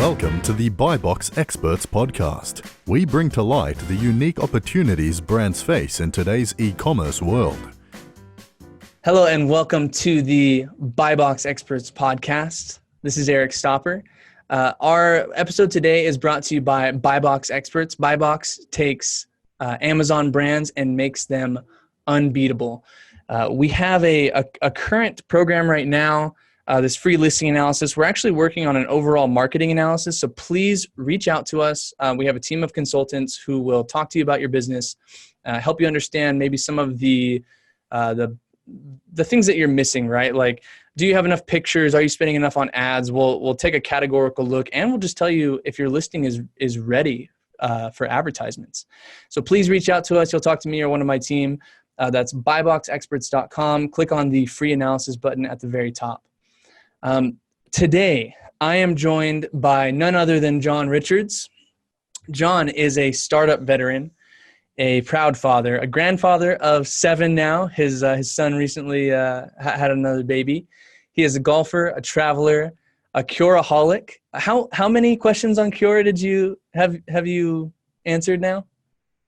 Welcome to the Buy Box Experts podcast. We bring to light the unique opportunities brands face in today's e-commerce world. Hello and welcome to the Buy Box Experts podcast. This is Eric Stopper. Our episode today is brought to you by Buy Box Experts. Buy Box takes Amazon brands and makes them unbeatable. We have a current program right now, this free listing analysis. We're actually working on an overall marketing analysis, so please reach out to us. We have a team of consultants who will talk to you about your business, help you understand maybe some of the things that you're missing, right? Like, do you have enough pictures? Are you spending enough on ads? We'll take a categorical look, and we'll just tell you if your listing is ready for advertisements. So please reach out to us. You'll talk to me or one of my team. That's buyboxexperts.com. Click on the free analysis button at the very top. Today, I am joined by none other than John Richards. John is a startup veteran, a proud father, a grandfather of 7 now. His son recently had another baby. He is a golfer, a traveler, a Curaholic. How many questions on Cura did you have you answered now?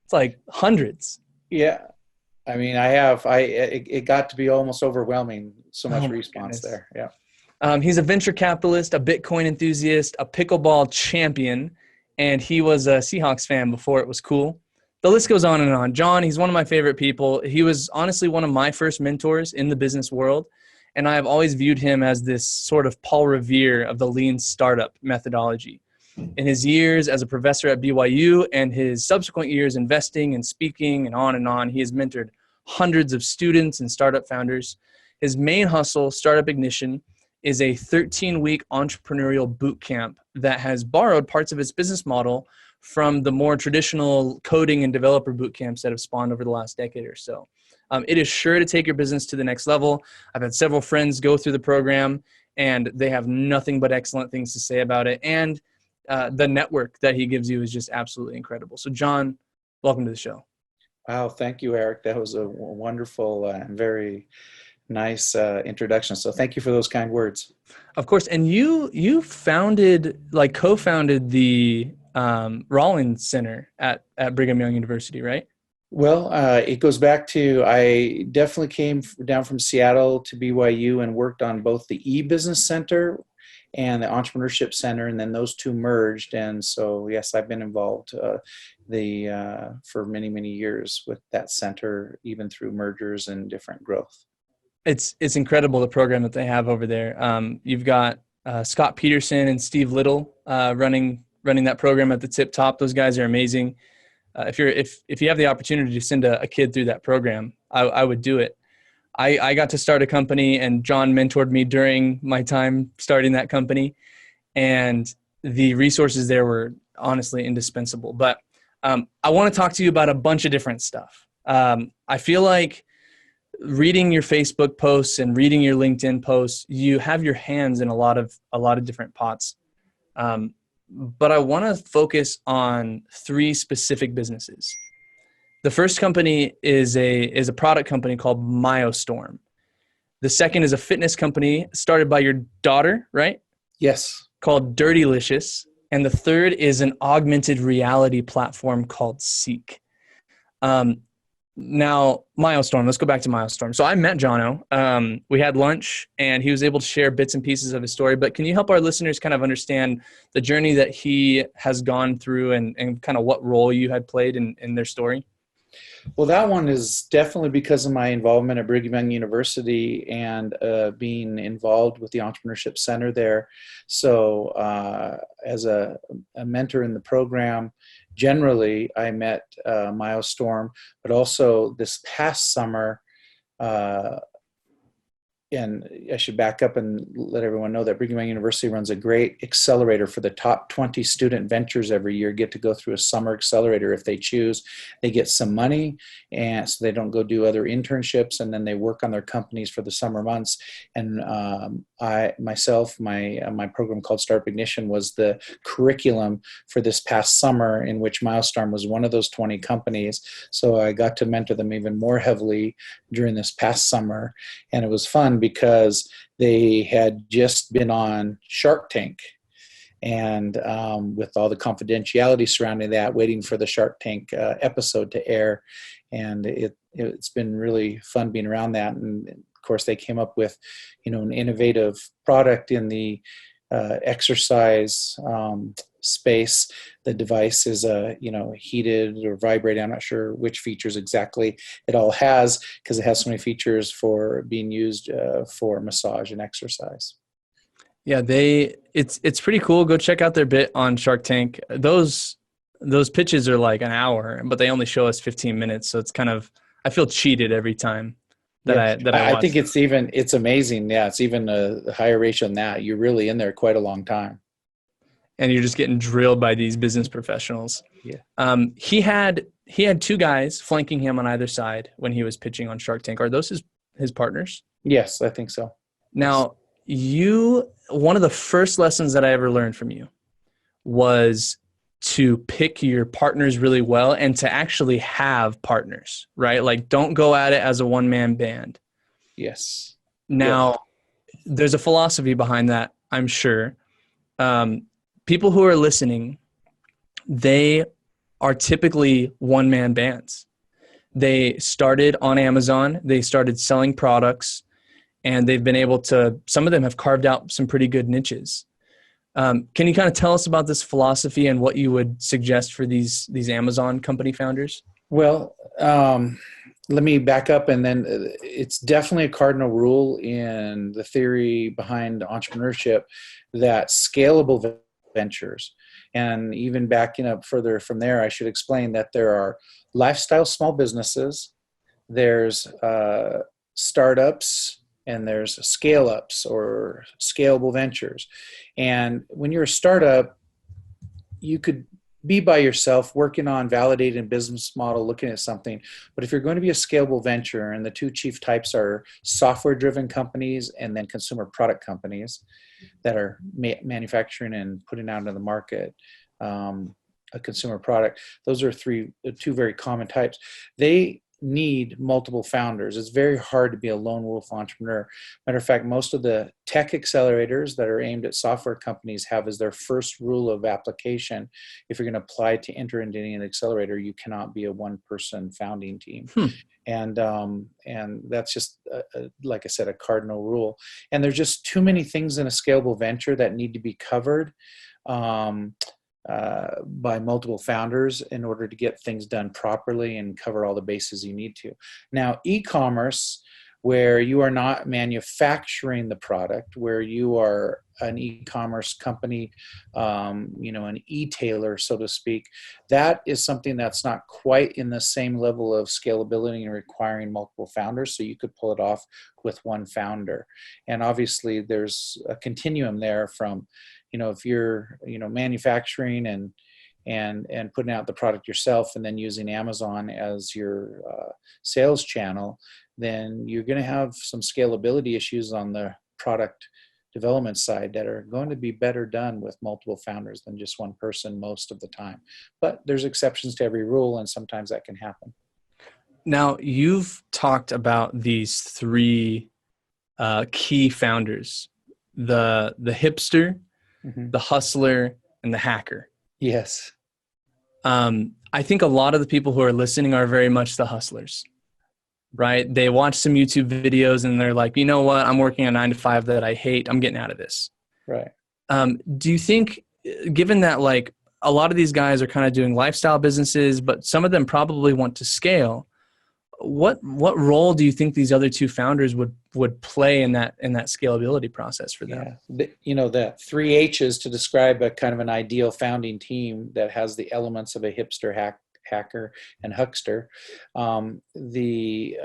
It's like hundreds. Yeah. I mean, it got to be almost overwhelming. So much response there. Yeah. He's a venture capitalist, a Bitcoin enthusiast, a pickleball champion, and he was a Seahawks fan before it was cool. The list goes on and on. John, he's one of my favorite people. He was honestly one of my first mentors in the business world, and I have always viewed him as this sort of Paul Revere of the lean startup methodology. In his years as a professor at BYU and his subsequent years investing and speaking and on, he has mentored hundreds of students and startup founders. His main hustle, Startup Ignition, is a 13-week entrepreneurial boot camp that has borrowed parts of its business model from the more traditional coding and developer boot camps that have spawned over the last decade or so. It is sure to take your business to the next level. I've had several friends go through the program, and they have nothing but excellent things to say about it. And the network that he gives you is just absolutely incredible. So, John, welcome to the show. Wow, thank you, Eric. That was a wonderful and very nice introduction. So thank you for those kind words. Of course. And you co-founded the Rollins Center at Brigham Young University, right? Well, it goes back to, I definitely came down from Seattle to BYU and worked on both the e-business center and the entrepreneurship center, and then those two merged. And so, yes, I've been involved for many, many years with that center, even through mergers and different growth. It's incredible, the program that they have over there. You've got Scott Peterson and Steve Little running that program at the tip top. Those guys are amazing. If you have the opportunity to send a kid through that program, I would do it. I got to start a company, and John mentored me during my time starting that company, and the resources there were honestly indispensable. But I want to talk to you about a bunch of different stuff. I feel like reading your Facebook posts and reading your LinkedIn posts, you have your hands in a lot of different pots. But I want to focus on 3 specific businesses. The first company is a product company called Myostorm. The second is a fitness company started by your daughter, right? Yes. Called Dirtylicious. And the third is an augmented reality platform called Seek. Now, Myostorm, let's go back to Myostorm. So I met Jono. We had lunch, and he was able to share bits and pieces of his story. But can you help our listeners kind of understand the journey that he has gone through and kind of what role you had played in their story? Well, that one is definitely because of my involvement at Brigham Young University and being involved with the Entrepreneurship Center there. So as a mentor in the program, generally, I met Myostorm, but also this past summer, and I should back up and let everyone know that Brigham Young University runs a great accelerator for the top 20 student ventures every year. Get to go through a summer accelerator if they choose. They get some money, and so they don't go do other internships, and then they work on their companies for the summer months. And my program called Startup Ignition was the curriculum for this past summer, in which Myostorm was one of those 20 companies. So I got to mentor them even more heavily during this past summer, and it was fun because they had just been on Shark Tank. and with all the confidentiality surrounding that, waiting for the Shark Tank episode to air. And it's been really fun being around that. And of course, they came up with, an innovative product in the exercise space. The device is heated or vibrating. I'm not sure which features exactly it all has, because it has so many features for being used for massage and exercise. Yeah, it's pretty cool. Go check out their bit on Shark Tank. Those pitches are like an hour, but they only show us 15 minutes. So it's kind of, I feel cheated every time that I watch think them. it's amazing. Yeah, it's even a higher ratio than that. You're really in there quite a long time. And you're just getting drilled by these business professionals. Yeah. He had two guys flanking him on either side when he was pitching on Shark Tank. Are those his partners? Yes, I think so. Now, one of the first lessons that I ever learned from you was to pick your partners really well and to actually have partners, right? Like, don't go at it as a one-man band. Yes. Now, There's a philosophy behind that, I'm sure. People who are listening, they are typically one-man bands. They started on Amazon. They started selling products, and they've been able to, some of them have carved out some pretty good niches. Can you kind of tell us about this philosophy and what you would suggest for these Amazon company founders? Well, let me back up, and then it's definitely a cardinal rule in the theory behind entrepreneurship that scalable ventures, and even backing up further from there, I should explain that there are lifestyle small businesses, there's startups, and there's scale ups or scalable ventures. And when you're a startup, you could be by yourself working on validating a business model, looking at something. But if you're going to be a scalable venture, and the two chief types are software driven companies and then consumer product companies that are manufacturing and putting out into the market a consumer product, those are two very common types. They need multiple founders. It's very hard to be a lone wolf entrepreneur. Matter of fact, most of the tech accelerators that are aimed at software companies have as their first rule of application, if you're going to apply to enter into any accelerator, you cannot be a one-person founding team. And that's just, like I said, a cardinal rule. And there's just too many things in a scalable venture that need to be covered by multiple founders in order to get things done properly and cover all the bases you need to. Now, e-commerce, where you are not manufacturing the product, where you are an e-commerce company, an e-tailer, so to speak, that is something that's not quite in the same level of scalability and requiring multiple founders. So you could pull it off with one founder. And obviously there's a continuum there from, if you're, manufacturing and putting out the product yourself and then using Amazon as your sales channel, then you're going to have some scalability issues on the product development side that are going to be better done with multiple founders than just one person most of the time. But there's exceptions to every rule, and sometimes that can happen. Now, you've talked about these three key founders, the hipster, the hustler, and the hacker. Yes. I think a lot of the people who are listening are very much the hustlers, right? They watch some YouTube videos and they're like, you know what? I'm working a 9-to-5 that I hate. I'm getting out of this. Right. Do you think, given that like a lot of these guys are kind of doing lifestyle businesses, but some of them probably want to scale, what role do you think these other two founders would play in that scalability process for them? Yeah, the 3 H's to describe a kind of an ideal founding team that has the elements of a hipster, hacker, and huckster. The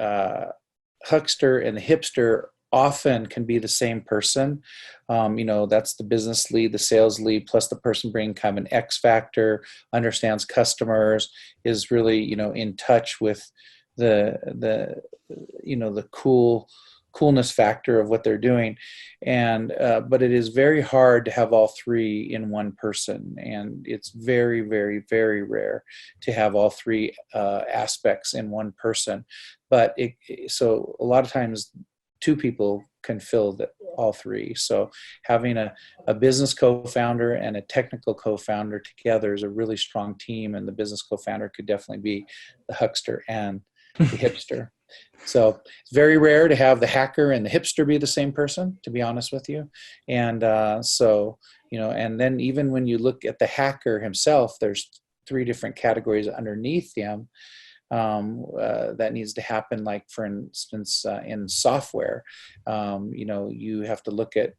huckster and the hipster often can be the same person. That's the business lead, the sales lead, plus the person bringing kind of an X factor, understands customers, is really, in touch with the coolness factor of what they're doing. And but it is very hard to have all three in one person, and it's very, very, very rare to have all three aspects in one person. But so a lot of times two people can fill all three. So having a business co-founder and a technical co-founder together is a really strong team, and the business co-founder could definitely be the huckster and the hipster. So it's very rare to have the hacker and the hipster be the same person, to be honest with you. And and then even when you look at the hacker himself, there's three different categories underneath him that needs to happen. Like, for instance, in software, you have to look at,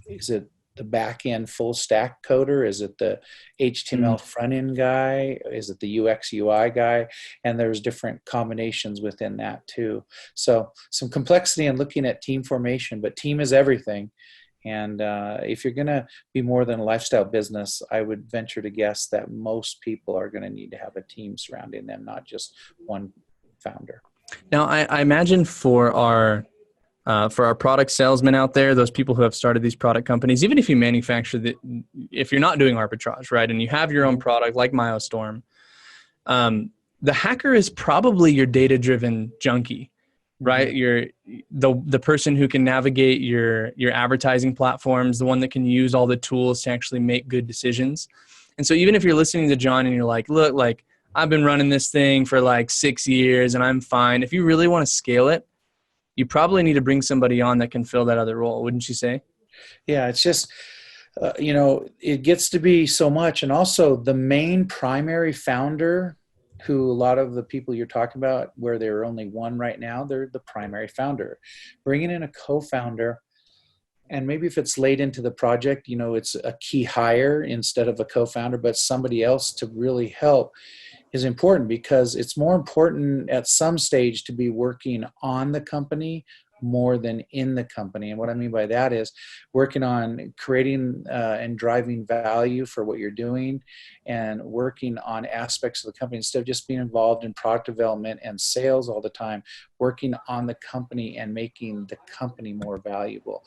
is it the back end full stack coder? Is it the HTML front end guy? Is it the UX UI guy? And there's different combinations within that too. So some complexity in looking at team formation, but team is everything. And if you're going to be more than a lifestyle business, I would venture to guess that most people are going to need to have a team surrounding them, not just one founder. Now, I imagine for our product salesmen out there, those people who have started these product companies, even if you manufacture if you're not doing arbitrage, right, and you have your own product like MyoStorm, the hacker is probably your data-driven junkie, right? You're the person who can navigate your advertising platforms, the one that can use all the tools to actually make good decisions. And so even if you're listening to John and you're like, look, like, I've been running this thing for like 6 years and I'm fine. If you really want to scale it, you probably need to bring somebody on that can fill that other role, wouldn't you say? Yeah, it's just, it gets to be so much. And also the main primary founder, who a lot of the people you're talking about, where there are only one right now, they're the primary founder. Bringing in a co-founder, and maybe if it's late into the project, it's a key hire instead of a co-founder, but somebody else to really help, is important, because it's more important at some stage to be working on the company more than in the company. And what I mean by that is working on creating and driving value for what you're doing, and working on aspects of the company instead of just being involved in product development and sales all the time, working on the company and making the company more valuable.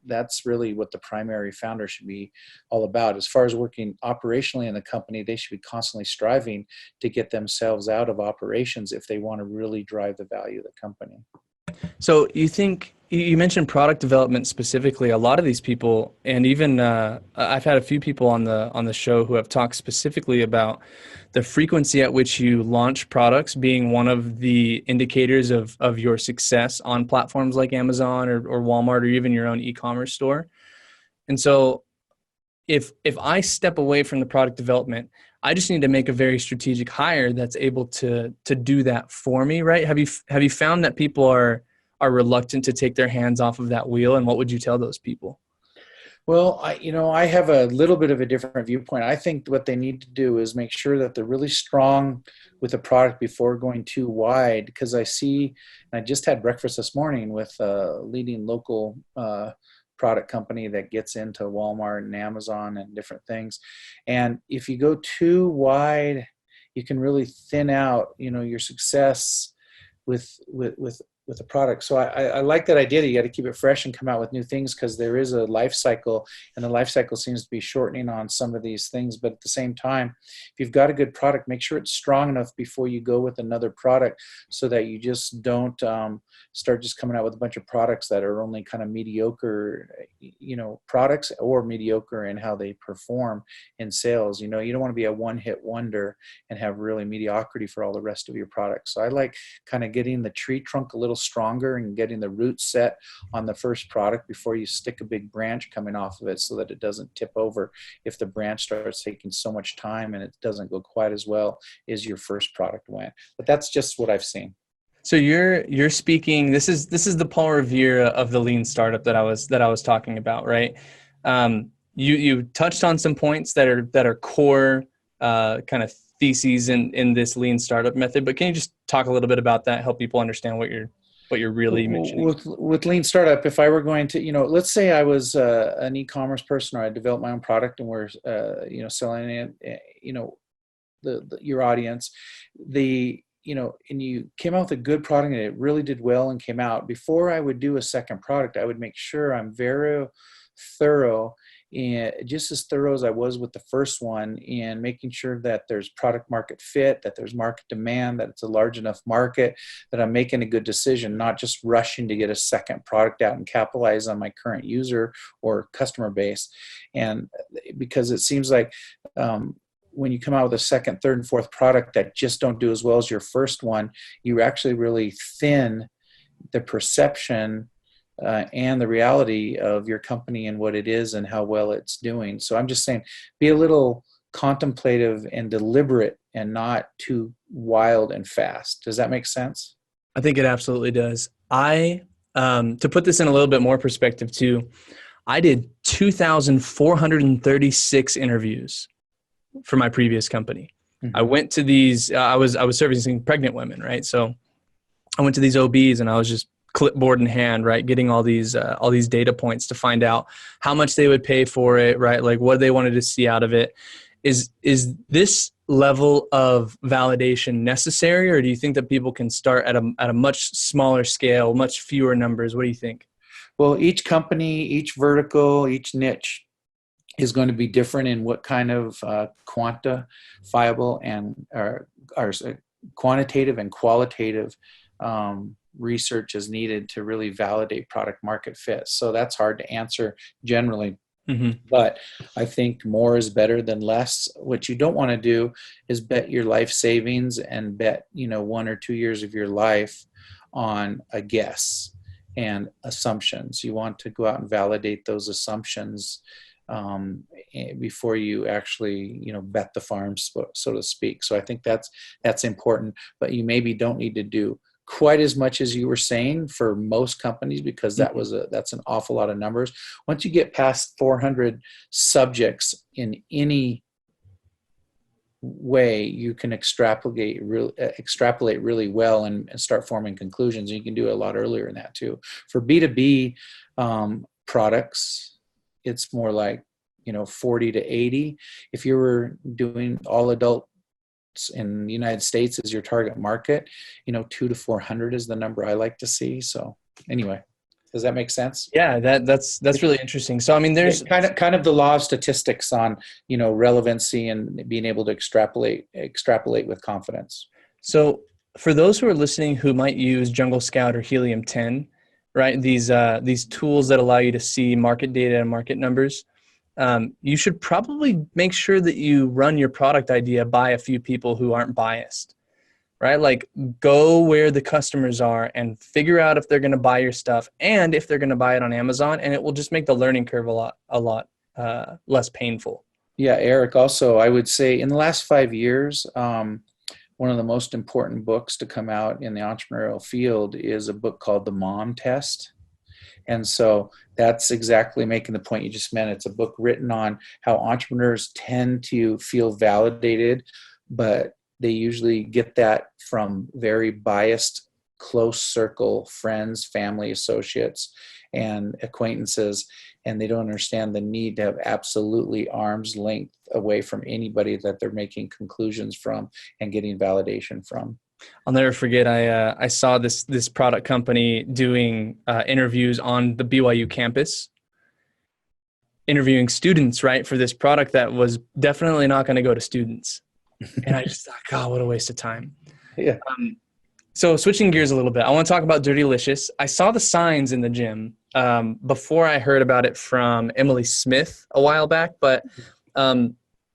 That's really what the primary founder should be all about. As far as working operationally in the company, they should be constantly striving to get themselves out of operations if they want to really drive the value of the company. So you mentioned product development specifically. A lot of these people, and even I've had a few people on the show who have talked specifically about the frequency at which you launch products being one of the indicators of your success on platforms like Amazon or Walmart or even your own e-commerce store. And so if I step away from the product development, I just need to make a very strategic hire that's able to do that for me, right? Have you found that people are reluctant to take their hands off of that wheel, and what would you tell those people? Well, I have a little bit of a different viewpoint. I think what they need to do is make sure that they're really strong with the product before going too wide. Because I just had breakfast this morning with a leading local product company that gets into Walmart and Amazon and different things. And if you go too wide, you can really thin out, your success with the product. So I like that idea that you got to keep it fresh and come out with new things, because there is a life cycle, and the life cycle seems to be shortening on some of these things. But at the same time, if you've got a good product, make sure it's strong enough before you go with another product, so that you just don't start just coming out with a bunch of products that are only kind of mediocre, products, or mediocre in how they perform in sales. You don't want to be a one-hit wonder and have really mediocrity for all the rest of your products. So I like kind of getting the tree trunk a little stronger and getting the roots set on the first product before you stick a big branch coming off of it, so that it doesn't tip over if the branch starts taking so much time and it doesn't go quite as well as your first product went. But that's just what I've seen. So you're speaking. This is the Paul Revere of the lean startup that I was talking about, right? You touched on some points that are core kind of theses in this lean startup method, but can you just talk a little bit about that, help people understand what you're really mentioning? With lean startup, if I were going to, let's say I was an e-commerce person, or I developed my own product and we're selling it, your audience, and you came out with a good product and it really did well and came out, before I would do a second product, I would make sure I'm very thorough just as thorough as I was with the first one in making sure that there's product market fit, that there's market demand, that it's a large enough market, that I'm making a good decision, not just rushing to get a second product out and capitalize on my current user or customer base. And because it seems like when you come out with a second, third, and fourth product that just don't do as well as your first one, you actually really thin the perception and the reality of your company and what it is and how well it's doing. So I'm just saying, be a little contemplative and deliberate and not too wild and fast. Does that make sense? I think it absolutely does. To put this in a little bit more perspective too, I did 2,436 interviews for my previous company. Mm-hmm. I went to these, I was servicing pregnant women, right? So I went to these OBs and I was just clipboard in hand, right? Getting all these data points to find out how much they would pay for it, right? Like what they wanted to see out of it. Is this level of validation necessary, or do you think that people can start at a much smaller scale, much fewer numbers? What do you think? Well, each company, each vertical, each niche is going to be different in what kind of quantifiable and quantitative and qualitative research is needed to really validate product market fit. So that's hard to answer generally. Mm-hmm. But I think more is better than less. What you don't want to do is bet your life savings and bet 1 or 2 years of your life on a guess and assumptions. You want to go out and validate those assumptions before you actually bet the farm, so to speak. So I think that's important. But you maybe don't need to do quite as much as you were saying for most companies, because that's an awful lot of numbers. Once you get past 400 subjects in any way, you can extrapolate really well and start forming conclusions. You can do it a lot earlier than that too. For B2B products, it's more like 40 to 80. If you were doing all adult in the United States as your target market, 200 to 400 is the number I like to see. So anyway, does that make sense? Yeah, that's really interesting. So I mean, there's kind of the law of statistics on relevancy and being able to extrapolate with confidence. So for those who are listening who might use Jungle Scout or Helium 10, right? These tools that allow you to see market data and market numbers. You should probably make sure that you run your product idea by a few people who aren't biased, right? Like go where the customers are and figure out if they're going to buy your stuff and if they're going to buy it on Amazon, and it will just make the learning curve a lot less painful. Yeah, Eric, also, I would say in the last 5 years, one of the most important books to come out in the entrepreneurial field is a book called The Mom Test. And so that's exactly making the point you just meant. It's a book written on how entrepreneurs tend to feel validated, but they usually get that from very biased, close circle, friends, family, associates, and acquaintances. And they don't understand the need to have absolutely arm's length away from anybody that they're making conclusions from and getting validation from. I'll never forget. I saw this product company doing interviews on the BYU campus, interviewing students, right, for this product that was definitely not going to go to students. And I just thought, God, what a waste of time. Yeah. So switching gears a little bit, I want to talk about Dirtylicious. I saw the signs in the gym before I heard about it from Emily Smith a while back, but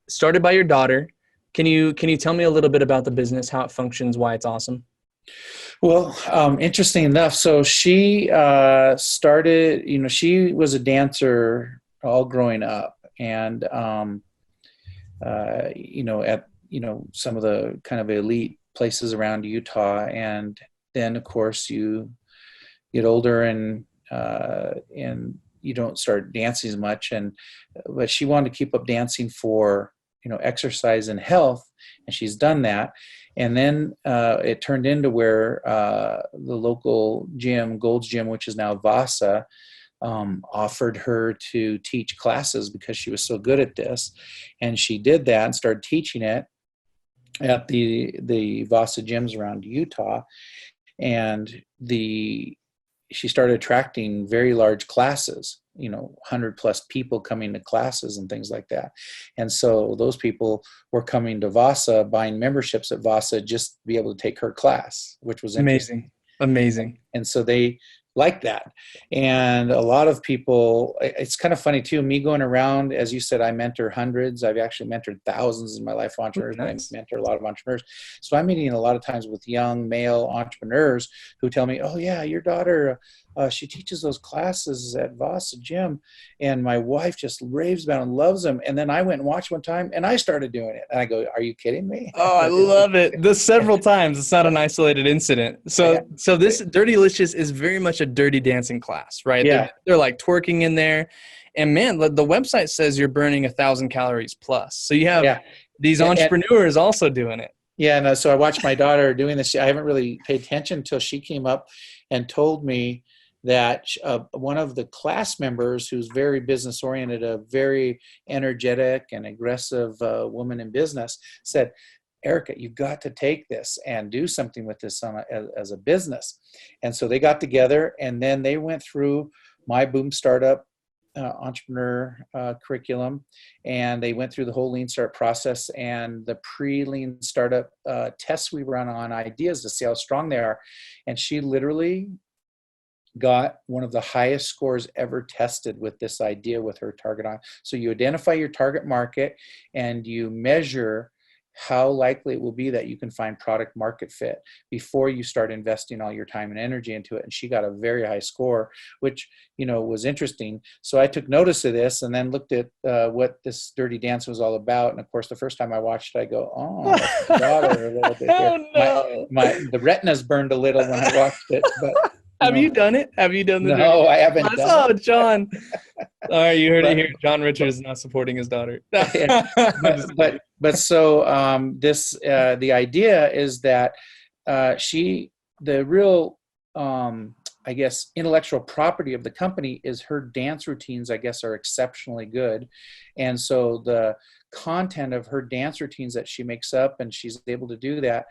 started by your daughter. Can you tell me a little bit about the business, how it functions, why it's awesome? Well, interesting enough. So she started, she was a dancer all growing up, and at some of the kind of elite places around Utah. And then of course you get older and you don't start dancing as much, but she wanted to keep up dancing for exercise and health, and she's done that. And then it turned into where the local gym, Gold's Gym, which is now Vasa, offered her to teach classes because she was so good at this. And she did that and started teaching it at the Vasa gyms around Utah. And she started attracting very large classes. 100 plus people coming to classes and things like that. And so those people were coming to Vasa, buying memberships at Vasa just to be able to take her class, which was interesting. Amazing. And so they like that. And a lot of people, it's kind of funny too, me going around, as you said, I mentor hundreds. I've actually mentored thousands in my life of entrepreneurs. Nice. I mentor a lot of entrepreneurs. So I'm meeting a lot of times with young male entrepreneurs who tell me, oh yeah, your daughter, she teaches those classes at Vasa Gym. And my wife just raves about and loves them. And then I went and watched one time and I started doing it. And I go, are you kidding me? Oh, I love it. The several times. It's not an isolated incident. So this Dirty Licious is very much a dirty dancing class, right? Yeah. They're like twerking in there. And man, the website says you're burning 1,000 calories plus. So you have these entrepreneurs also doing it. Yeah. And so I watched my daughter doing this. I haven't really paid attention until she came up and told me that one of the class members, who's very business oriented, a very energetic and aggressive woman in business, said, Erica, you've got to take this and do something with this as a business. And so they got together and then they went through my Boom Startup entrepreneur curriculum, and they went through the whole Lean Startup process and the pre-Lean Startup tests we run on ideas to see how strong they are. And she literally got one of the highest scores ever tested with this idea with her target on. So you identify your target market and you measure how likely it will be that you can find product market fit before you start investing all your time and energy into it. And she got a very high score, which, was interesting. So I took notice of this and then looked at what this Dirty Dance was all about. And of course, the first time I watched it, I go, oh, that's my daughter a little bit here. Oh, no. The retinas burned a little when I watched it, but have you done it? Have you done the Dirty No, I haven't done it. Oh, John. All right, you heard it here. John Richards is not supporting his daughter. But so this the idea is that the real I guess intellectual property of the company is her dance routines, I guess, are exceptionally good. And so the content of her dance routines that she makes up, and she's able to do that,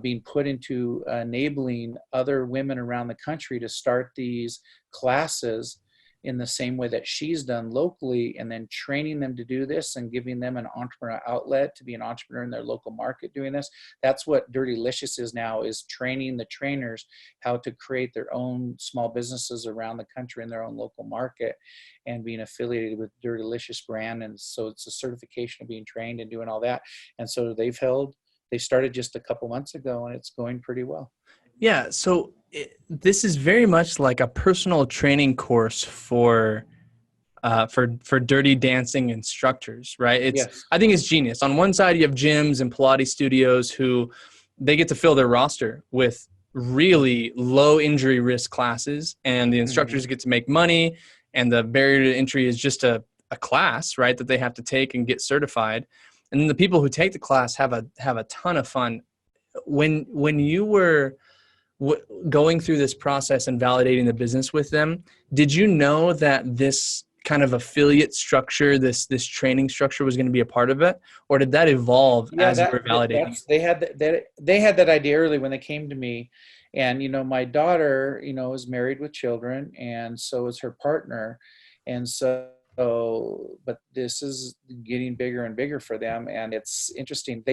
being put into enabling other women around the country to start these classes in the same way that she's done locally, and then training them to do this and giving them an entrepreneur outlet to be an entrepreneur in their local market doing this. That's what Dirty Licious is now, is training the trainers how to create their own small businesses around the country in their own local market and being affiliated with Dirty Licious brand. And so it's a certification of being trained and doing all that. And so they started just a couple months ago and it's going pretty well. Yeah. So this is very much like a personal training course for dirty dancing instructors, right? Yes. I think it's genius. On one side, you have gyms and Pilates studios who they get to fill their roster with really low injury risk classes, and the instructors get to make money, and the barrier to entry is just a class, right, that they have to take and get certified. And then the people who take the class have a ton of fun. When you were going through this process and validating the business with them, did you know that this kind of affiliate structure, this training structure was going to be a part of it, or did that evolve as you were validating? They had that idea early when they came to me, and my daughter, is married with children, and so is her partner, and so. But this is getting bigger and bigger for them, and it's interesting.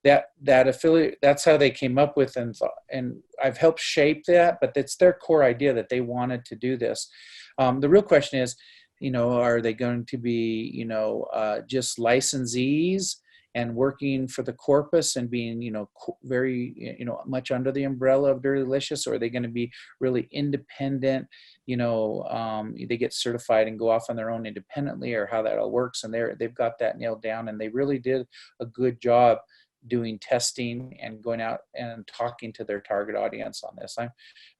That affiliate, that's how they came up with and I've helped shape that, but it's their core idea that they wanted to do this. The real question is, are they going to be, just licensees and working for the corpus and being, very, much under the umbrella of Dirty Licious, or are they going to be really independent? They get certified and go off on their own independently, or how that all works. And they've got that nailed down, and they really did a good job doing testing and going out and talking to their target audience on this. I'm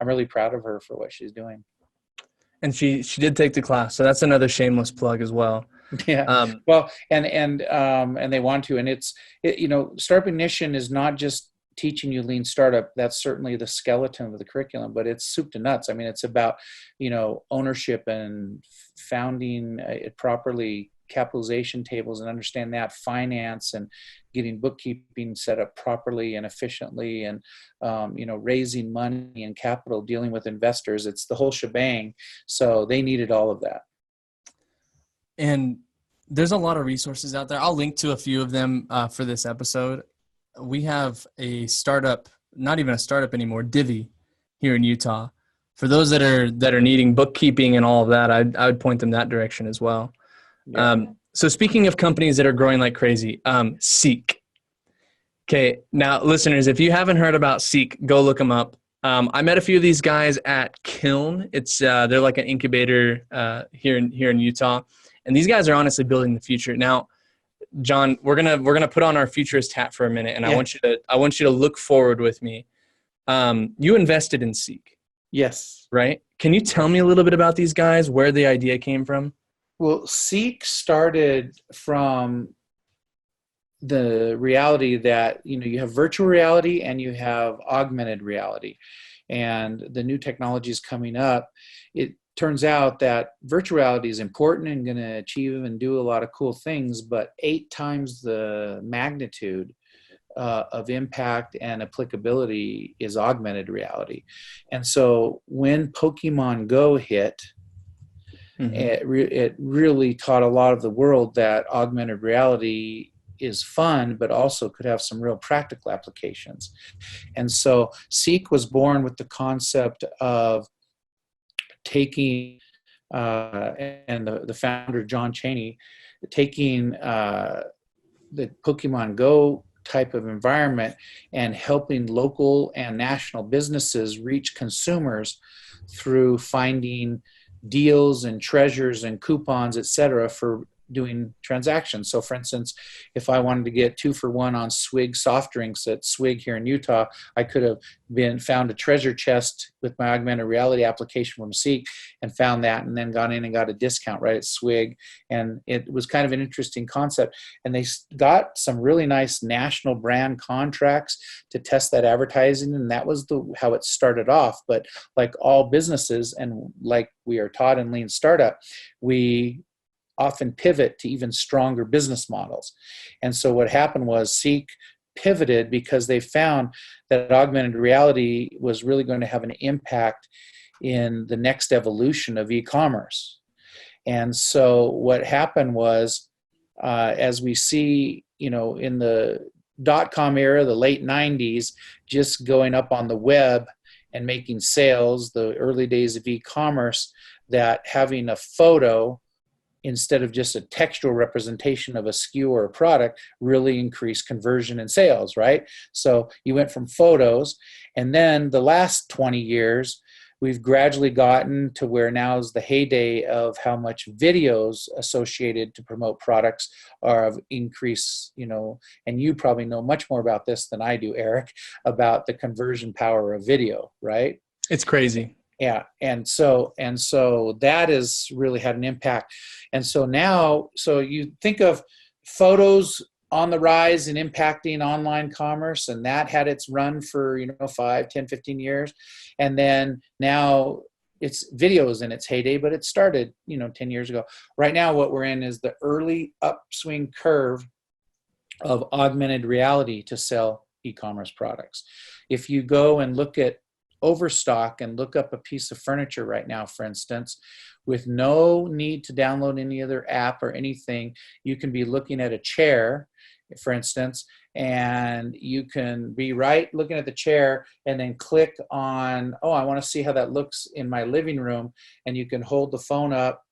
really proud of her for what she's doing. And she did take the class, so that's another shameless plug as well. Yeah. Well, and they want to, and Startup Ignition is not just teaching you lean startup. That's certainly the skeleton of the curriculum, but it's soup to nuts. I mean, it's about, ownership and founding it properly, capitalization tables, and understand that, finance, and getting bookkeeping set up properly and efficiently, and raising money and capital, dealing with investors. It's the whole shebang. So they needed all of that. And there's a lot of resources out there. I'll link to a few of them for this episode. We have a startup, not even a startup anymore, Divvy, here in Utah. For those that are needing bookkeeping and all of that, I would point them that direction as well. Yeah. So speaking of companies that are growing like crazy, Seek. Okay, now listeners, if you haven't heard about Seek, go look them up. I met a few of these guys at Kiln. It's they're like an incubator here in Utah, and these guys are honestly building the future. Now, John, we're gonna put on our futurist hat for a minute, and Yeah. I want you to look forward with me. You invested in Seek, Yes. right? Can you tell me a little bit about these guys, where the idea came from? Well, Seek started from the reality that, you have virtual reality and you have augmented reality, and the new technologies coming up. It turns out that virtual reality is important and going to achieve and do a lot of cool things, but 8 times the magnitude of impact and applicability is augmented reality. And so when Pokemon Go hit, it really taught a lot of the world that augmented reality is fun, but also could have some real practical applications. And so Seek was born with the concept of taking, and the founder, John Chaney, taking the Pokemon Go type of environment and helping local and national businesses reach consumers through finding deals and treasures and coupons, et cetera, for doing transactions. So for instance, if I wanted to get 2 for 1 on Swig soft drinks at Swig here in Utah, I could have found a treasure chest with my augmented reality application from Seek and found that, and then gone in and got a discount right at Swig. And it was kind of an interesting concept. And they got some really nice national brand contracts to test that advertising. And that was how it started off. But like all businesses, and like we are taught in Lean Startup, we often pivot to even stronger business models. And so what happened was Seek pivoted because they found that augmented reality was really going to have an impact in the next evolution of e-commerce. And so what happened was, as we see, in the .com era, the late 90s, just going up on the web and making sales, the early days of e-commerce, that having a photo instead of just a textual representation of a SKU or a product really increased conversion and sales, right? So you went from photos, and then the last 20 years, we've gradually gotten to where now is the heyday of how much videos associated to promote products are of increase, and you probably know much more about this than I do, Eric, about the conversion power of video, right? It's crazy. Yeah, and so that has really had an impact. And so now, so you think of photos on the rise and impacting online commerce, and that had its run for 5, 10, 15 years, and then now it's videos in its heyday, but it started 10 years ago. Right now, what we're in is the early upswing curve of augmented reality to sell e-commerce products. If you go and look at Overstock and look up a piece of furniture right now, for instance, with no need to download any other app or anything, you can be looking at a chair, for instance, and you can be looking at the chair and then click on, I want to see how that looks in my living room. And you can hold the phone up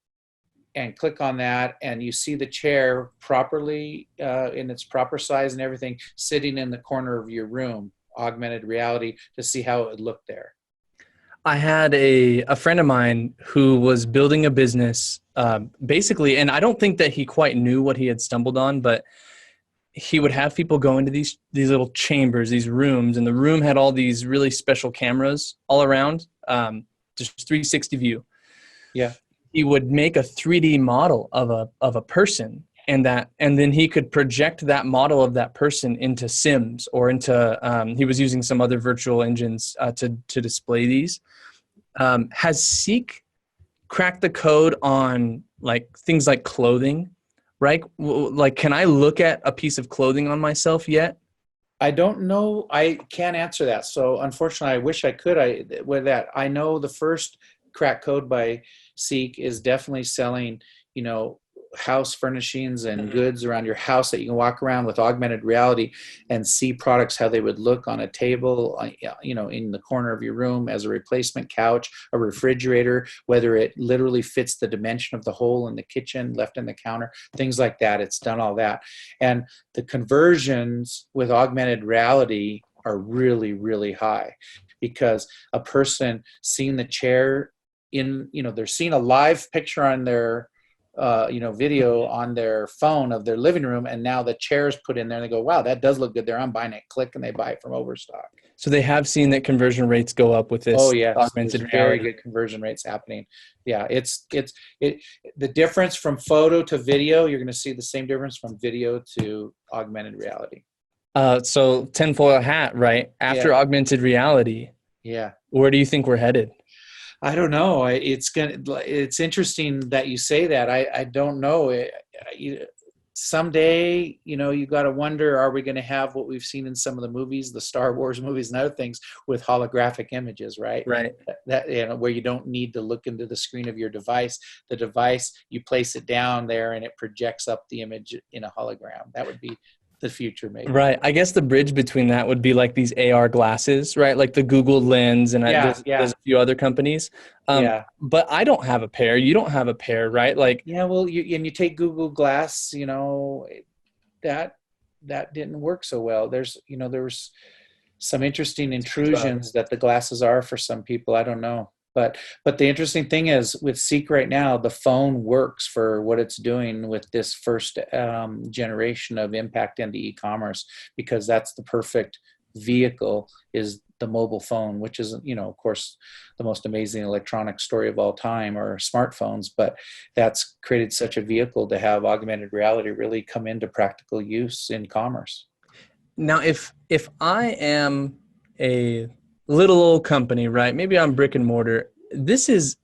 and click on that, and you see the chair properly in its proper size and everything sitting in the corner of your room, augmented reality, to see how it would look there. I had a friend of mine who was building a business, basically, and I don't think that he quite knew what he had stumbled on, but he would have people go into these little chambers, these rooms, and the room had all these really special cameras all around, just 360 view. Yeah. He would make a 3D model of a person, and then he could project that model of that person into Sims or into he was using some other virtual engines to display these. Has Seek cracked the code on like things like clothing, right? Like, can I look at a piece of clothing on myself yet? I don't know. I can't answer that. So unfortunately, I wish I could. I know the first crack code by Seek is definitely selling, house furnishings and goods around your house that you can walk around with augmented reality and see products, how they would look on a table, in the corner of your room as a replacement couch, a refrigerator, whether it literally fits the dimension of the hole in the kitchen, left in the counter, things like that. It's done all that. And the conversions with augmented reality are really, really high, because a person seeing the chair they're seeing a live picture on their video on their phone of their living room, and now the chair is put in there and they go, wow, that does look good there, I'm buying it. Click, and they buy it from Overstock. So they have seen that conversion rates go up with this. Oh yes, augmented there's reality. very good conversion rates happening. Yeah, it's the difference from photo to video. You're going to see the same difference from video to augmented reality. So tinfoil hat, right? After augmented reality, where do you think we're headed? I don't know. It's interesting that you say that. I don't know. Someday, you got to wonder, are we going to have what we've seen in some of the movies, the Star Wars movies and other things, with holographic images, right? Right. That where you don't need to look into the screen of your device. The device, you place it down there and it projects up the image in a hologram. That would be the future, maybe. Right. I guess the bridge between that would be like these AR glasses, right? Like the Google Lens, and there's a few other companies. But I don't have a pair. You don't have a pair, right? Like, well, you take Google Glass, that didn't work so well. There was some interesting intrusions that the glasses are for some people. I don't know. But the interesting thing is, with Seek right now, the phone works for what it's doing with this first generation of impact into e-commerce, because that's the perfect vehicle, is the mobile phone, which is, of course, the most amazing electronic story of all time, or smartphones. But that's created such a vehicle to have augmented reality really come into practical use in commerce. Now, if I am a little old company, right? Maybe I'm brick and mortar. This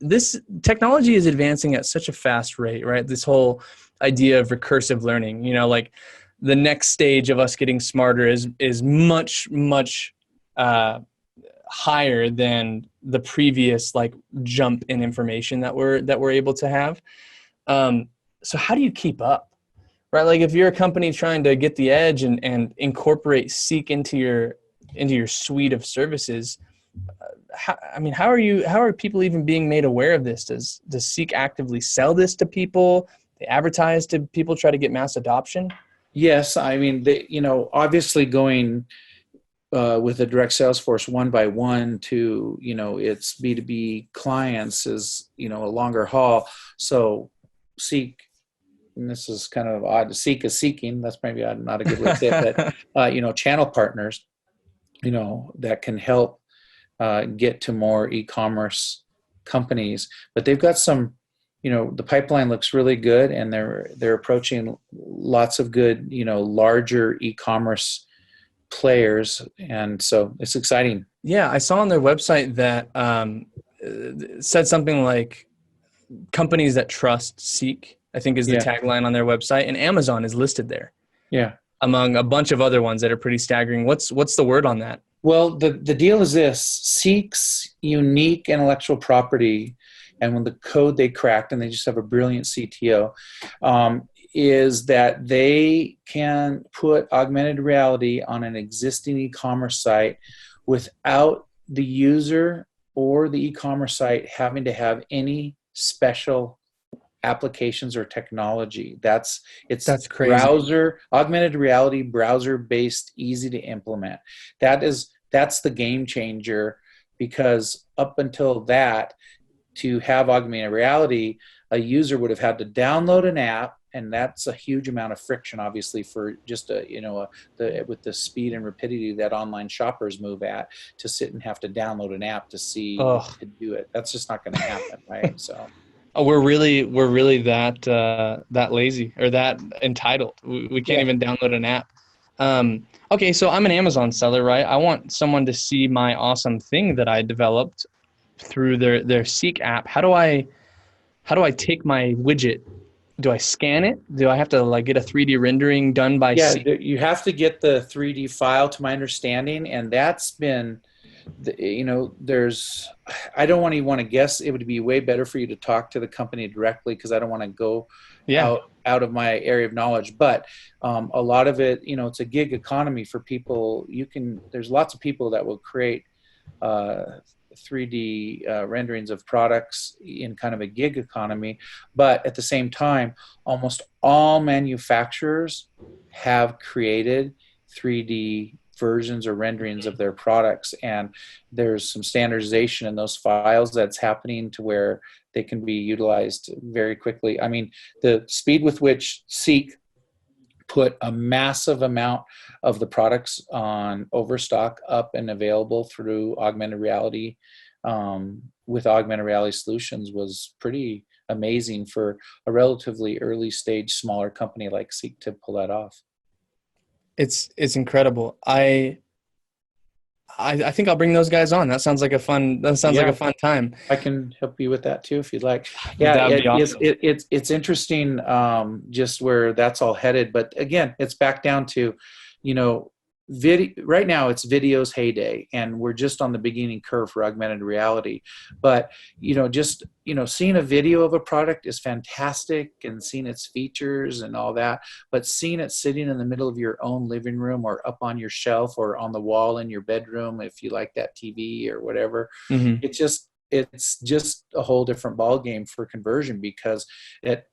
technology is advancing at such a fast rate, right? This whole idea of recursive learning, like the next stage of us getting smarter is much, much higher than the previous like jump in information that we're able to have. So how do you keep up, right? Like if you're a company trying to get the edge and incorporate Seek into your suite of services, how are people even being made aware of this? Does Seek actively sell this to people? They advertise to people, try to get mass adoption? Yes, I mean, obviously going with a direct sales force one by one to its B2B clients is a longer haul. So Seek, and this is kind of odd, Seek is seeking. That's maybe not a good way to say it, but channel partners, that can help get to more e-commerce companies. But they've got some, the pipeline looks really good, and they're approaching lots of good, larger e-commerce players, and so it's exciting. Yeah, I saw on their website that said something like companies that trust Seek, I think is the tagline on their website, and Amazon is listed there. Yeah. Among a bunch of other ones that are pretty staggering. What's the word on that? Well, the deal is this: Seek's unique intellectual property, and when the code they cracked, and they just have a brilliant CTO, is that they can put augmented reality on an existing e-commerce site without the user or the e-commerce site having to have any special applications or technology. That's crazy. Augmented reality, browser based, easy to implement. That's the game changer, because up until that, to have augmented reality, a user would have had to download an app, and that's a huge amount of friction, obviously, for just with the speed and rapidity that online shoppers move at, to sit and have to download an app to see to do it. That's just not going to happen, right? So. Oh, we're really that lazy or that entitled. We can't even download an app. Okay, so I'm an Amazon seller, right? I want someone to see my awesome thing that I developed through their Seek app. How do I take my widget? Do I scan it? Do I have to get a 3D rendering done by Seek? Yeah, you have to get the 3D file, to my understanding, and that's been there's, I don't want to guess. It would be way better for you to talk to the company directly, because I don't want to go Yeah. out of my area of knowledge. But a lot of it, it's a gig economy for people. There's lots of people that will create uh, 3D renderings of products in kind of a gig economy. But at the same time, almost all manufacturers have created 3D versions or renderings of their products, and there's some standardization in those files that's happening to where they can be utilized very quickly. I mean, the speed with which Seek put a massive amount of the products on Overstock up and available through augmented reality, with augmented reality solutions, was pretty amazing for a relatively early stage smaller company like Seek to pull that off. It's incredible. I think I'll bring those guys on. That sounds like a fun. That sounds like a fun time. I can help you with that too if you'd like. That would be awesome. It's interesting, just where that's all headed. But again, it's back down to, video. Right now, it's video's heyday, and we're just on the beginning curve for augmented reality. But seeing a video of a product is fantastic, and seeing its features and all that. But seeing it sitting in the middle of your own living room, or up on your shelf, or on the wall in your bedroom, if you like that TV or whatever, it's just a whole different ball game for conversion, because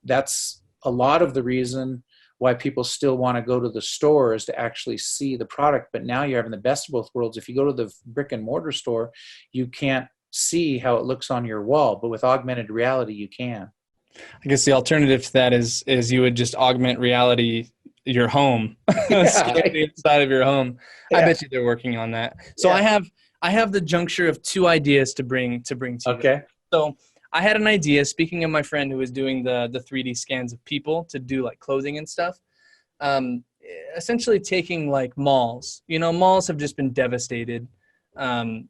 that's a lot of the reason why people still want to go to the store, is to actually see the product. But now you're having the best of both worlds. If you go to the brick and mortar store, you can't see how it looks on your wall, but with augmented reality, you can. I guess the alternative to that is you would just augment reality your home, the inside of your home. Yeah. I bet you they're working on that. So yeah. I have the juncture of two ideas to bring to you. Okay. So I had an idea, speaking of my friend who was doing the 3D scans of people to do like clothing and stuff, essentially taking like malls. Malls have just been devastated. And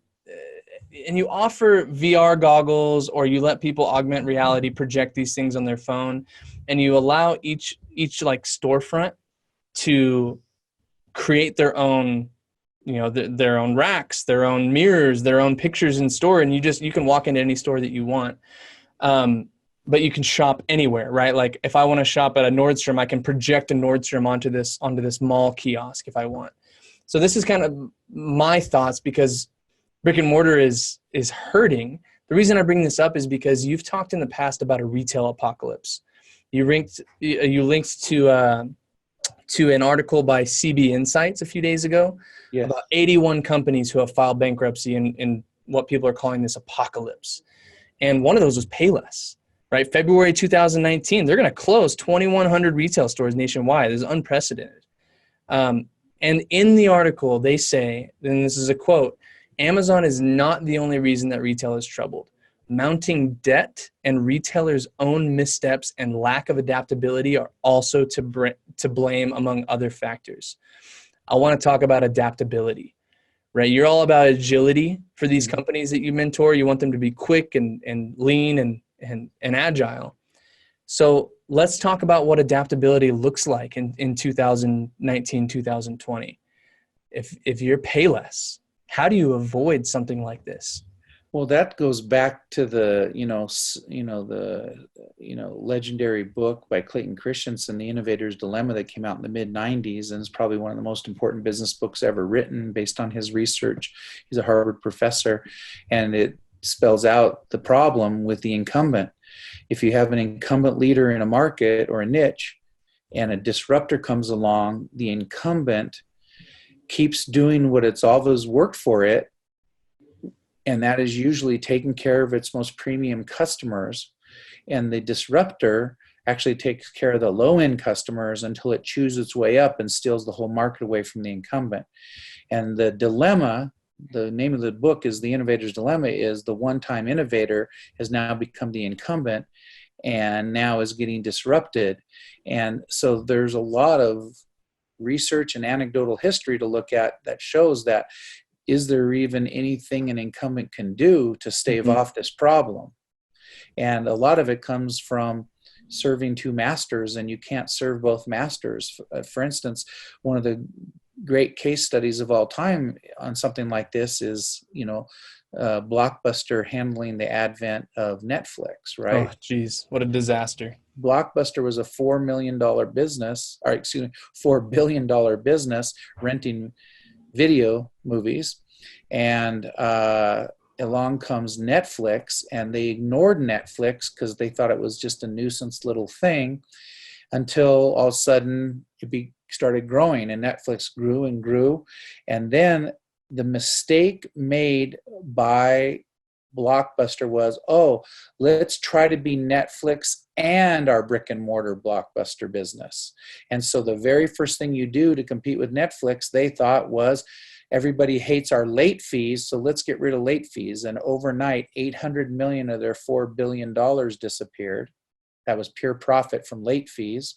you offer VR goggles, or you let people augment reality project these things on their phone, and you allow each like storefront to create their own, their own racks, their own mirrors, their own pictures in store, and you can walk into any store that you want. But you can shop anywhere, right? Like if I want to shop at a Nordstrom, I can project a Nordstrom onto this mall kiosk if I want. So this is kind of my thoughts, because brick and mortar is hurting. The reason I bring this up is because you've talked in the past about a retail apocalypse. You linked to an article by CB Insights a few days ago. Yes. About 81 companies who have filed bankruptcy in what people are calling this apocalypse. And one of those was Payless, right? February 2019, they're going to close 2,100 retail stores nationwide. This is unprecedented. And in the article, they say, and this is a quote, Amazon is not the only reason that retail is troubled. Mounting debt and retailers' own missteps and lack of adaptability are also to blame, among other factors. I want to talk about adaptability, right? You're all about agility for these companies that you mentor. You want them to be quick and lean and agile. So let's talk about what adaptability looks like in 2019, 2020. If you're Payless, how do you avoid something like this? Well, that goes back to the legendary book by Clayton Christensen, The Innovator's Dilemma, that came out in the mid '90s, and is probably one of the most important business books ever written based on his research. He's a Harvard professor, and it spells out the problem with the incumbent. If you have an incumbent leader in a market or a niche, and a disruptor comes along, the incumbent keeps doing what it's always worked for it, and that is usually taking care of its most premium customers. And the disruptor actually takes care of the low-end customers until it chews its way up and steals the whole market away from the incumbent. And the dilemma, the name of the book is The Innovator's Dilemma, is the one-time innovator has now become the incumbent and now is getting disrupted. And so there's a lot of research and anecdotal history to look at that shows that, is there even anything an incumbent can do to stave off this problem? And a lot of it comes from serving two masters, and you can't serve both masters. For instance, one of the great case studies of all time on something like this is, Blockbuster handling the advent of Netflix, Oh, right? geez, what a disaster. Blockbuster was a $4 million business, or excuse me, $4 billion business renting video movies. And along comes Netflix, and they ignored Netflix because they thought it was just a nuisance little thing, until all of a sudden started growing, and Netflix grew and grew. And then the mistake made by Blockbuster was, oh, let's try to be Netflix and our brick and mortar Blockbuster business. And so the very first thing you do to compete with Netflix, they thought, was everybody hates our late fees, so let's get rid of late fees. And overnight, $800 million of their $4 billion disappeared. That was pure profit from late fees.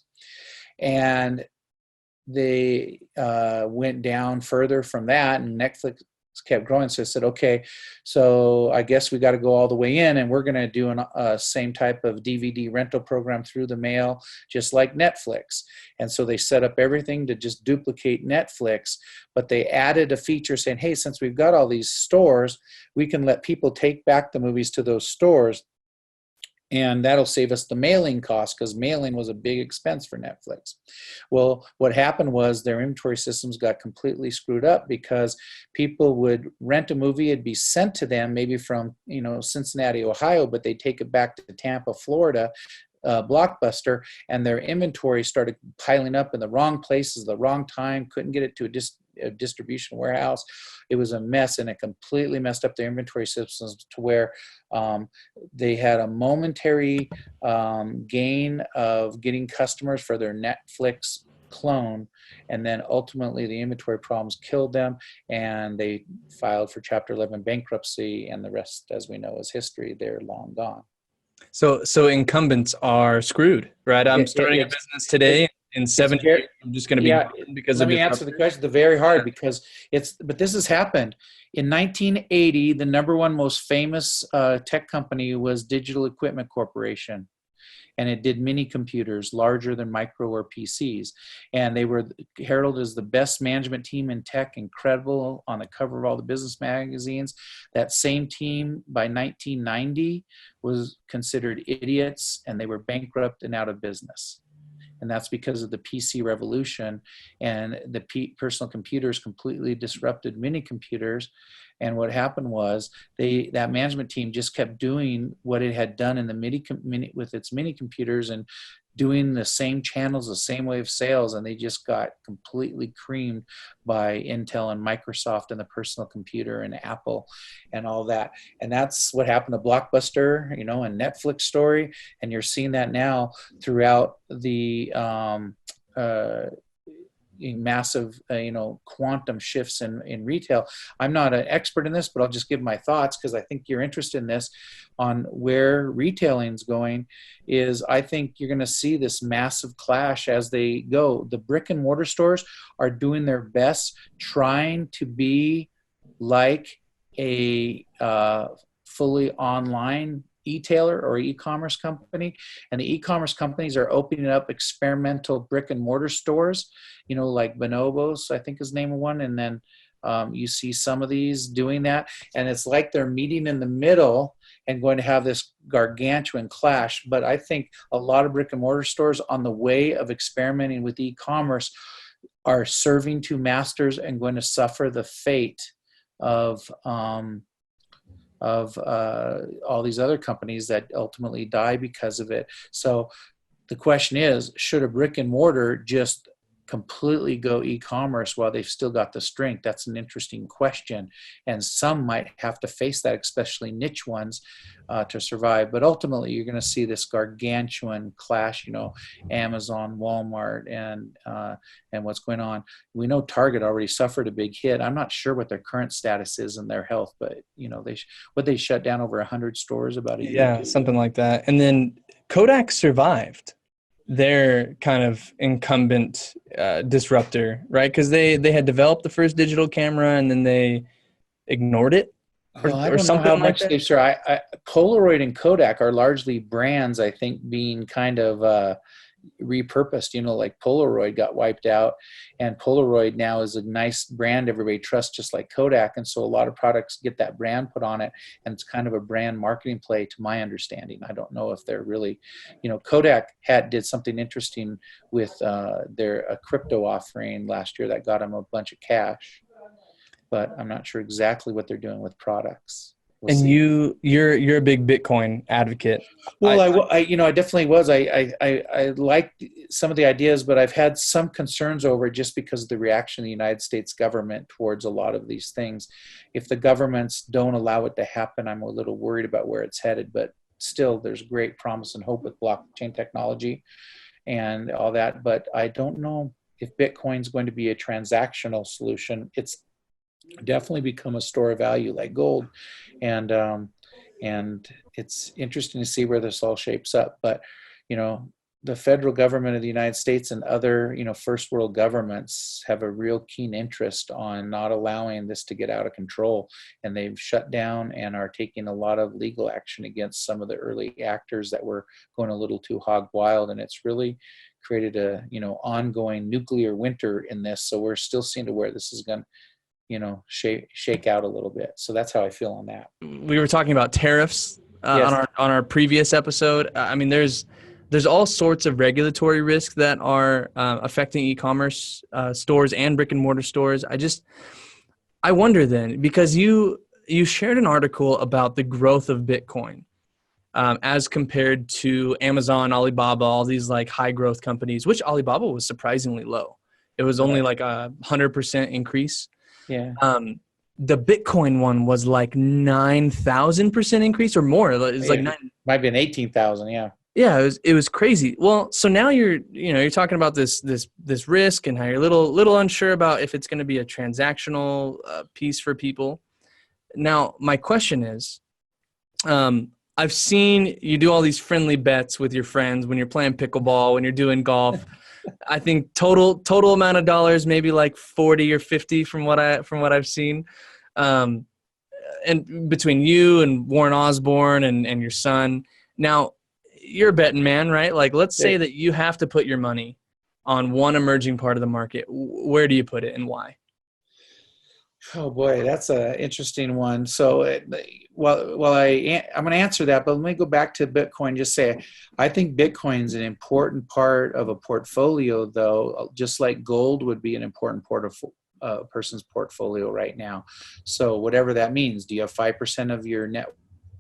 And they went down further from that, and Netflix kept growing. So I said, okay, so I guess we got to go all the way in, and we're going to do a same type of DVD rental program through the mail, just like Netflix. And so they set up everything to just duplicate Netflix, but they added a feature saying, hey, since we've got all these stores, we can let people take back the movies to those stores. And that'll save us the mailing cost, because mailing was a big expense for Netflix. Well, what happened was their inventory systems got completely screwed up, because people would rent a movie, it'd be sent to them maybe from Cincinnati, Ohio, but they'd take it back to Tampa, Florida, Blockbuster, and their inventory started piling up in the wrong places, the wrong time, couldn't get it to a distribution warehouse. It was a mess, and it completely messed up their inventory systems to where they had a momentary gain of getting customers for their Netflix clone, and then ultimately the inventory problems killed them, and they filed for Chapter 11 bankruptcy, and the rest, as we know, is history. They're long gone. So incumbents are screwed, right? I'm starting a business today. In 7 years, I'm just going to be gone because let of me answer the question. They're very hard, because but this has happened. In 1980, the number one most famous tech company was Digital Equipment Corporation. And it did mini computers larger than micro or PCs. And they were heralded as the best management team in tech, incredible, on the cover of all the business magazines. That same team by 1990 was considered idiots, and they were bankrupt and out of business. And that's because of the PC revolution, and the personal computers completely disrupted mini computers. And what happened was that management team just kept doing what it had done in the with its mini computers, and doing the same channels, the same way of sales, and they just got completely creamed by Intel and Microsoft and the personal computer and Apple and all that. And that's what happened to Blockbuster, and Netflix story. And you're seeing that now throughout the massive, quantum shifts in retail. I'm not an expert in this, but I'll just give my thoughts, because I think you're interested in this, on where retailing's going. Is I think you're going to see this massive clash as they go. The brick and mortar stores are doing their best, trying to be like a fully online e-tailer or e-commerce company, and the e-commerce companies are opening up experimental brick and mortar stores, like Bonobos, I think is name of one. And then you see some of these doing that, and it's like they're meeting in the middle and going to have this gargantuan clash. But I think a lot of brick and mortar stores on the way of experimenting with e-commerce are serving two masters and going to suffer the fate of all these other companies that ultimately die because of it. So the question is, should a brick and mortar just completely go e-commerce while they've still got the strength? That's an interesting question. And some might have to face that, especially niche ones, to survive. But ultimately, you're going to see this gargantuan clash, Amazon, Walmart, and what's going on. We know Target already suffered a big hit. I'm not sure what their current status is in their health, but, they shut down over 100 stores about a year. Yeah, something like that. And then Kodak survived their kind of incumbent disruptor, right? Because they had developed the first digital camera, and then they ignored it, I don't know how much they've survived. Polaroid and Kodak are largely brands, I think, being kind of repurposed, like Polaroid got wiped out, and Polaroid now is a nice brand everybody trusts, just like Kodak. And so a lot of products get that brand put on it, and it's kind of a brand marketing play to my understanding. I don't know if they're really, Kodak did something interesting with a crypto offering last year that got them a bunch of cash, but I'm not sure exactly what they're doing with products. We'll And see. you're a big Bitcoin advocate. Well, I definitely was. I liked some of the ideas, but I've had some concerns over it just because of the reaction of the United States government towards a lot of these things. If the governments don't allow it to happen, I'm a little worried about where it's headed. But still, there's great promise and hope with blockchain technology and all that. But I don't know if Bitcoin's going to be a transactional solution. It's definitely become a store of value like gold, and it's interesting to see where this all shapes up. But the federal government of the United States and other first world governments have a real keen interest on not allowing this to get out of control, and they've shut down and are taking a lot of legal action against some of the early actors that were going a little too hog wild, and it's really created a ongoing nuclear winter in this. So we're still seeing to where this is going to shake out a little bit. So that's how I feel on that. We were talking about tariffs Yes. on our previous episode. I mean, there's all sorts of regulatory risks that are affecting e-commerce stores and brick and mortar stores. I wonder then, because you shared an article about the growth of Bitcoin as compared to Amazon, Alibaba, all these like high growth companies, which Alibaba was surprisingly low. It was only like 100% increase. Yeah. The Bitcoin one was like 9,000% increase or more. It's like might be an 18,000. Yeah. Yeah, it was crazy. Well, so now you're talking about this risk and how you're a little unsure about if it's going to be a transactional piece for people. Now, my question is, I've seen you do all these friendly bets with your friends when you're playing pickleball, when you're doing golf. I think total amount of dollars, maybe like 40 or 50 from what I've seen. And between you and Warren Osborne and your son. Now, you're a betting man, right? Like, let's say that you have to put your money on one emerging part of the market. Where do you put it and why? Oh boy, that's an interesting one. So, I'm going to answer that, but let me go back to Bitcoin. Just say, I think Bitcoin's an important part of a portfolio, though, just like gold would be an important part of a person's portfolio right now. So, whatever that means, do you have 5% of your net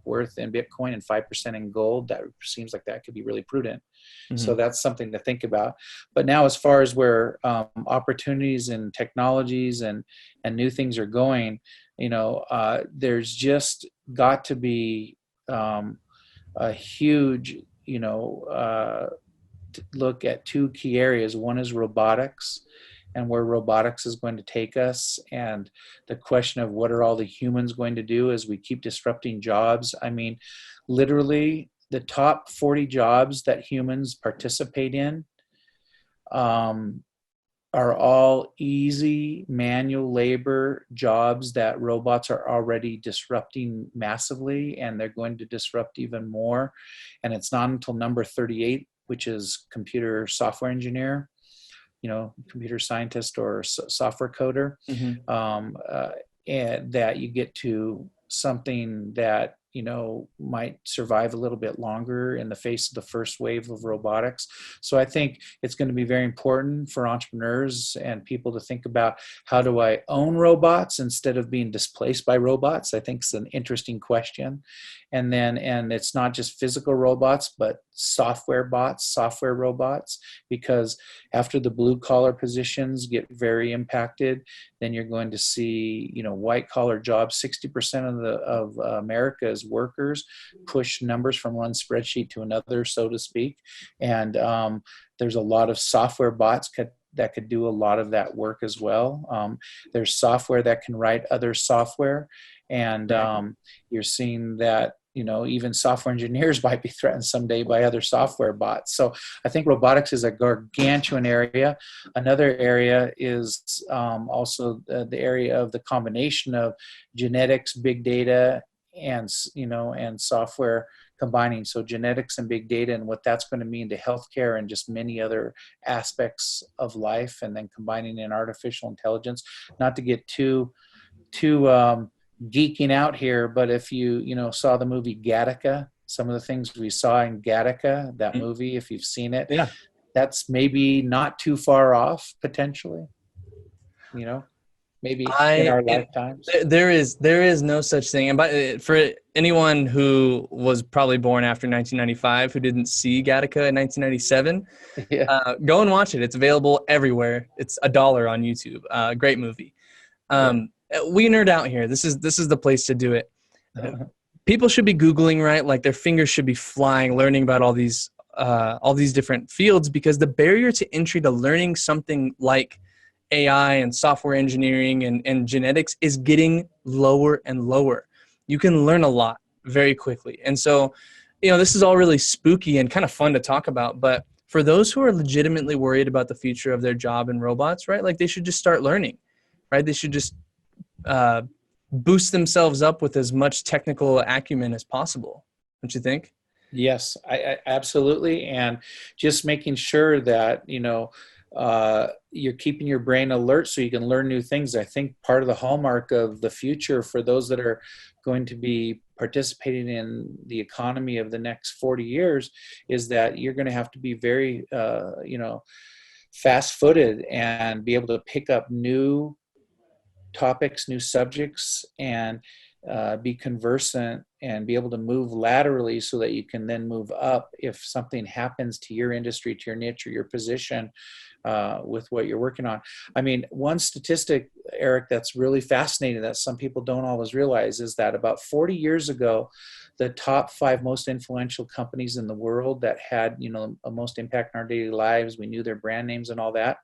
worth in Bitcoin and 5% in gold? That seems like that could be really prudent. Mm-hmm. So that's something to think about. But now, as far as where opportunities and technologies and new things are going, there's just got to be a huge, look at two key areas. One is robotics, and where robotics is going to take us, and the question of what are all the humans going to do as we keep disrupting jobs. I mean, literally the top 40 jobs that humans participate in are all easy manual labor jobs that robots are already disrupting massively, and they're going to disrupt even more. And it's not until number 38, which is computer software engineer, computer scientist or software coder, and that you get to something that might survive a little bit longer in the face of the first wave of robotics. So I think it's going to be very important for entrepreneurs and people to think about, how do I own robots instead of being displaced by robots? I think it's an interesting question. And it's not just physical robots, but software robots, because after the blue collar positions get very impacted, then you're going to see, white collar jobs. 60% of America's workers push numbers from one spreadsheet to another, so to speak. And there's a lot of software bots that could do a lot of that work as well. There's software that can write other software, and you're seeing that even software engineers might be threatened someday by other software bots. So I think robotics is a gargantuan area. Another area is also the area of the combination of genetics, big data, and software combining. So genetics and big data and what that's going to mean to healthcare and just many other aspects of life, and then combining in artificial intelligence. Not to get too geeking out here, but if you saw the movie Gattaca, some of the things we saw in Gattaca, that movie, if you've seen it, Yeah. that's maybe not too far off potentially, maybe in our lifetimes. There is no such thing. And for anyone who was probably born after 1995 who didn't see Gattaca in 1997, Yeah. go and watch it. It's available everywhere. It's $1 on YouTube. Great movie. We nerd out here. This is the place to do it. People should be Googling, right? Like their fingers should be flying, learning about all these different fields, because the barrier to entry to learning something like AI and software engineering and genetics is getting lower and lower. You can learn a lot very quickly. And so, this is all really spooky and kind of fun to talk about. But for those who are legitimately worried about the future of their job in robots, right? Like they should just start learning, right? They should just boost themselves up with as much technical acumen as possible. Don't you think? Yes, I absolutely. And just making sure that, you're keeping your brain alert so you can learn new things. I think part of the hallmark of the future for those that are going to be participating in the economy of the next 40 years is that you're going to have to be very, fast-footed and be able to pick up new topics, new subjects, and be conversant and be able to move laterally so that you can then move up if something happens to your industry, to your niche or your position with what you're working on. I mean, one statistic, Eric, that's really fascinating that some people don't always realize is that about 40 years ago, the top 5 most influential companies in the world that had, a most impact in our daily lives, we knew their brand names and all that.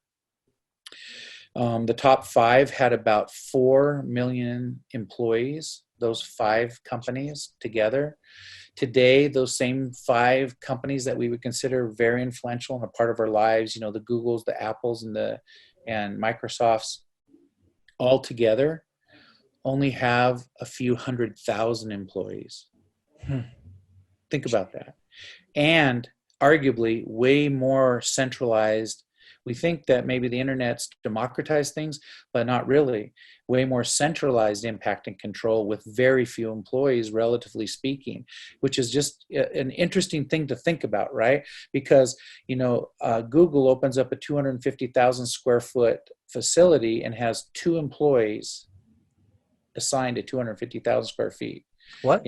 The top 5 had about 4 million employees, those 5 companies together. Today, those same 5 companies that we would consider very influential and a part of our lives, the Googles, the Apples, and Microsofts, all together only have a few 100,000 employees. Think about that. And arguably way more centralized. We think that maybe the internet's democratized things, but not really. Way more centralized impact and control with very few employees, relatively speaking, which is just an interesting thing to think about, right? Because, Google opens up a 250,000 square foot facility and has 2 employees assigned to 250,000 square feet. What?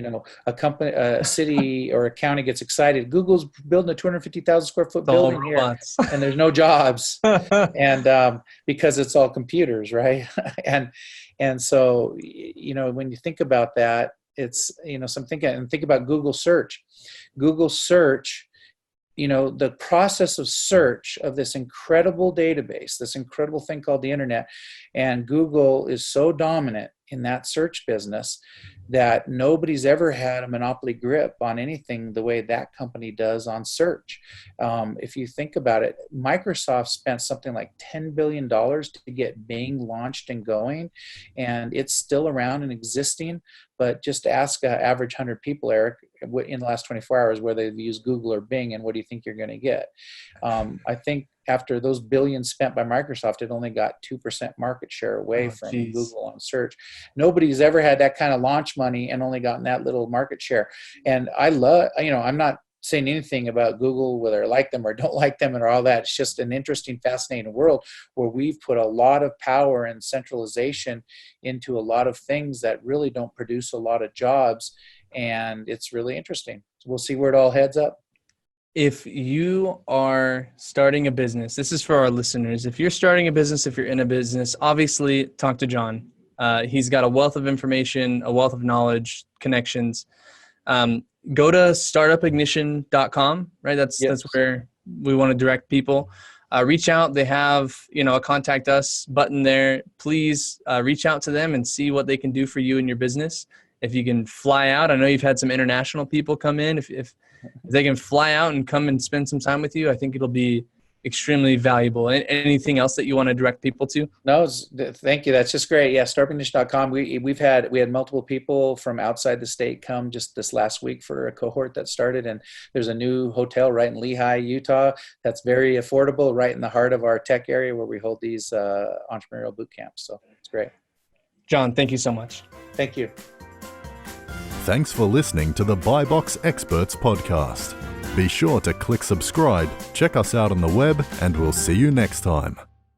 A company, a city or a county gets excited. Google's building a 250,000 square foot building here, and there's no jobs, and because it's all computers, right? and so when you think about that, it's think about Google search. Google search, the process of search of this incredible database, this incredible thing called the internet, and Google is so dominant in that search business that nobody's ever had a monopoly grip on anything the way that company does on search. If you think about it, Microsoft spent something like $10 billion to get Bing launched and going, and it's still around and existing. But just ask an average 100 people, Eric, in the last 24 hours whether they've used Google or Bing, and what do you think you're going to get? I think after those billions spent by Microsoft, it only got 2% market share away from Google on search. Nobody's ever had that kind of launch money and only gotten that little market share. And I love, I'm not saying anything about Google, whether I like them or don't like them and all that. It's just an interesting, fascinating world where we've put a lot of power and centralization into a lot of things that really don't produce a lot of jobs. And it's really interesting. We'll see where it all heads up. If you are starting a business, this is for our listeners. If you're starting a business, if you're in a business, obviously talk to John. He's got a wealth of information, a wealth of knowledge, connections. Go to startupignition.com, right? That's where we want to direct people. Reach out. They have, a contact us button there. Please reach out to them and see what they can do for you and your business. If you can fly out, I know you've had some international people come in. If they can fly out and come and spend some time with you, I think it'll be extremely valuable. Anything else that you want to direct people to? No, thank you. That's just great. Yeah, startupniche.com. We had multiple people from outside the state come just this last week for a cohort that started, and there's a new hotel right in Lehi, Utah, that's very affordable, right in the heart of our tech area where we hold these entrepreneurial boot camps. So it's great. John, thank you so much. Thank you. Thanks for listening to the Buy Box Experts podcast. Be sure to click subscribe, check us out on the web, and we'll see you next time.